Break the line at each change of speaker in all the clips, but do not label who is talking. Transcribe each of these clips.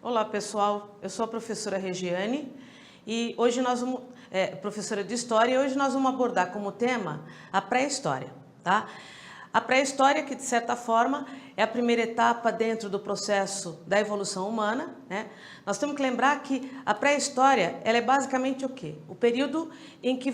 Olá pessoal, eu sou a professora Regiane e hoje nós vamos, professora de História, e hoje nós vamos abordar como tema a pré-história, tá? A pré-história, que de certa forma é a primeira etapa dentro do processo da evolução humana, né? Nós temos que lembrar que a pré-história, ela é basicamente o quê? O período em que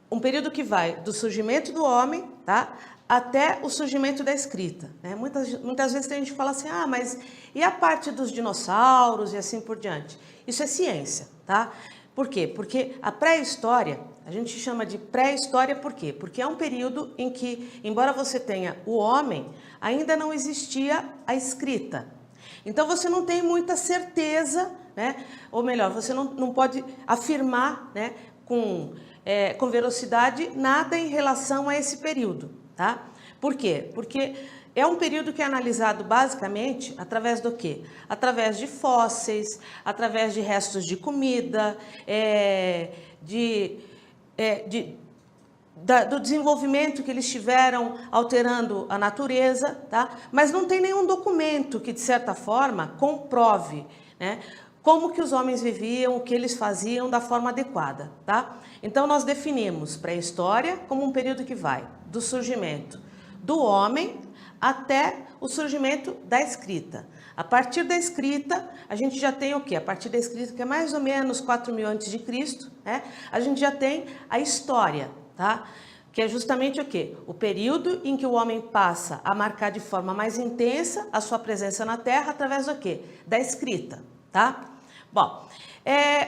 um período que vai do surgimento do homem, tá? Até o surgimento da escrita, né? Muitas vezes a gente fala assim, mas e a parte dos dinossauros e assim por diante? Isso é ciência, tá? Por quê? Porque a pré-história, a gente chama de pré-história por quê? Porque é um período em que, embora você tenha o homem, ainda não existia a escrita. Então você não tem muita certeza, né? Ou melhor, você não pode afirmar, né, com velocidade nada em relação a esse período. Tá? Por quê? Porque é um período que é analisado basicamente através do quê? Através de fósseis, através de restos de comida, do desenvolvimento que eles tiveram alterando a natureza, tá? Mas não tem nenhum documento que, de certa forma, comprove, né, como que os homens viviam, o que eles faziam da forma adequada, tá? Então, nós definimos pré-história como um período que vai do surgimento do homem até o surgimento da escrita. A partir da escrita, a gente já tem o quê? A partir da escrita, que é mais ou menos 4.000 a.C., né? A gente já tem a história, tá? Que é justamente o quê? O período em que o homem passa a marcar de forma mais intensa a sua presença na Terra através do quê? Da escrita, tá? Bom,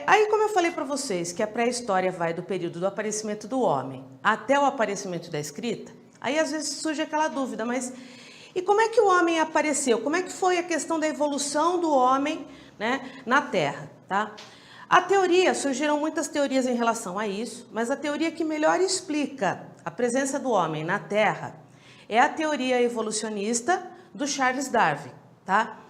aí como eu falei para vocês que a pré-história vai do período do aparecimento do homem até o aparecimento da escrita, aí às vezes surge aquela dúvida, mas e como é que o homem apareceu? Como é que foi a questão da evolução do homem, né, na Terra, tá? A teoria, surgiram muitas teorias em relação a isso, mas a teoria que melhor explica a presença do homem na Terra é a teoria evolucionista do Charles Darwin, tá?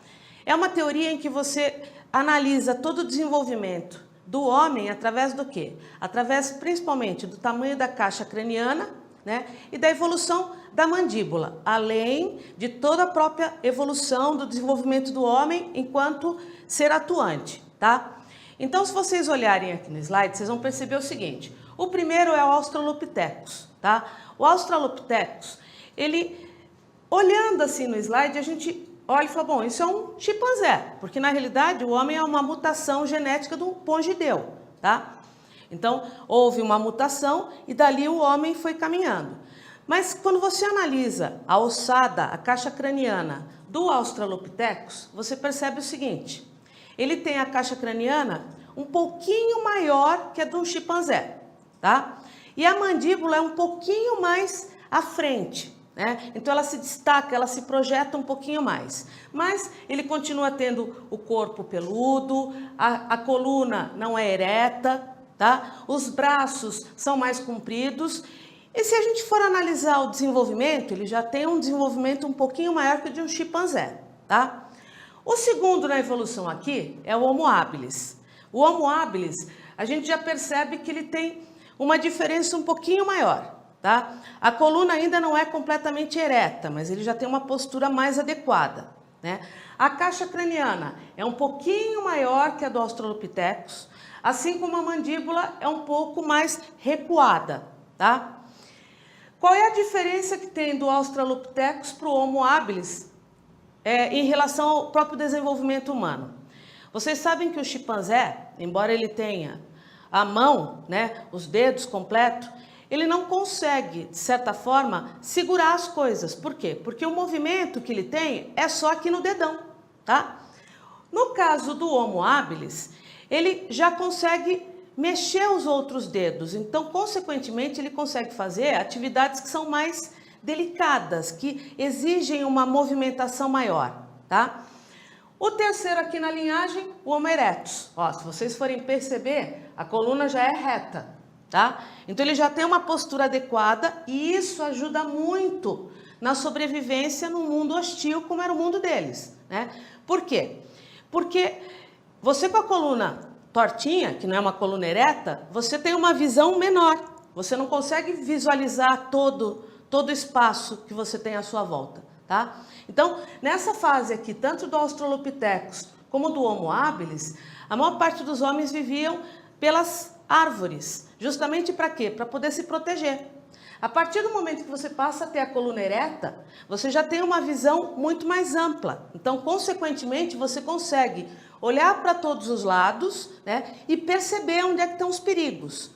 É uma teoria em que você analisa todo o desenvolvimento do homem através do quê? Através principalmente do tamanho da caixa craniana, né, e da evolução da mandíbula, além de toda a própria evolução do desenvolvimento do homem enquanto ser atuante, tá? Então, se vocês olharem aqui no slide, vocês vão perceber o seguinte: o primeiro é o Australopithecus, tá? O Australopithecus, ele, olhando assim no slide, a gente olha e fala, bom, isso é um chimpanzé, porque na realidade o homem é uma mutação genética do pongideu, tá? Então, houve uma mutação e dali o homem foi caminhando. Mas quando você analisa a ossada, a caixa craniana do Australopithecus, você percebe o seguinte: ele tem a caixa craniana um pouquinho maior que a de um chimpanzé, tá? E a mandíbula é um pouquinho mais à frente, né? Então ela se destaca, ela se projeta um pouquinho mais. Mas ele continua tendo o corpo peludo, a coluna não é ereta, tá? Os braços são mais compridos. E se a gente for analisar o desenvolvimento, ele já tem um desenvolvimento um pouquinho maior que o de um chimpanzé, tá? O segundo na evolução aqui é o Homo habilis. O Homo habilis, a gente já percebe que ele tem uma diferença um pouquinho maior, tá? A coluna ainda não é completamente ereta, mas ele já tem uma postura mais adequada, né? A caixa craniana é um pouquinho maior que a do Australopithecus, assim como a mandíbula é um pouco mais recuada, tá? Qual é a diferença que tem do Australopithecus para o Homo habilis em relação ao próprio desenvolvimento humano? Vocês sabem que o chimpanzé, embora ele tenha a mão, né, os dedos completos, ele não consegue, de certa forma, segurar as coisas. Por quê? Porque o movimento que ele tem é só aqui no dedão, tá? No caso do Homo habilis, ele já consegue mexer os outros dedos, então, consequentemente, ele consegue fazer atividades que são mais delicadas, que exigem uma movimentação maior, tá? O terceiro aqui na linhagem, o Homo erectus. Ó, se vocês forem perceber, a coluna já é reta, tá? Então, ele já tem uma postura adequada e isso ajuda muito na sobrevivência num mundo hostil, como era o mundo deles, né? Por quê? Porque você com a coluna tortinha, que não é uma coluna ereta, você tem uma visão menor. Você não consegue visualizar todo o espaço que você tem à sua volta, tá? Então, nessa fase aqui, tanto do Australopithecus como do Homo habilis, a maior parte dos homens viviam pelas árvores. Justamente para quê? Para poder se proteger. A partir do momento que você passa a ter a coluna ereta, você já tem uma visão muito mais ampla. Então, consequentemente, você consegue olhar para todos os lados, né, e perceber onde é que estão os perigos.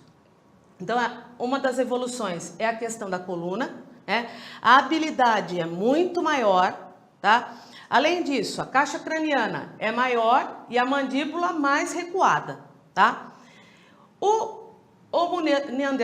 Então, uma das evoluções é a questão da coluna, né? A habilidade é muito maior, tá? Além disso, a caixa craniana é maior e a mandíbula mais recuada, tá? O Homo neanderthal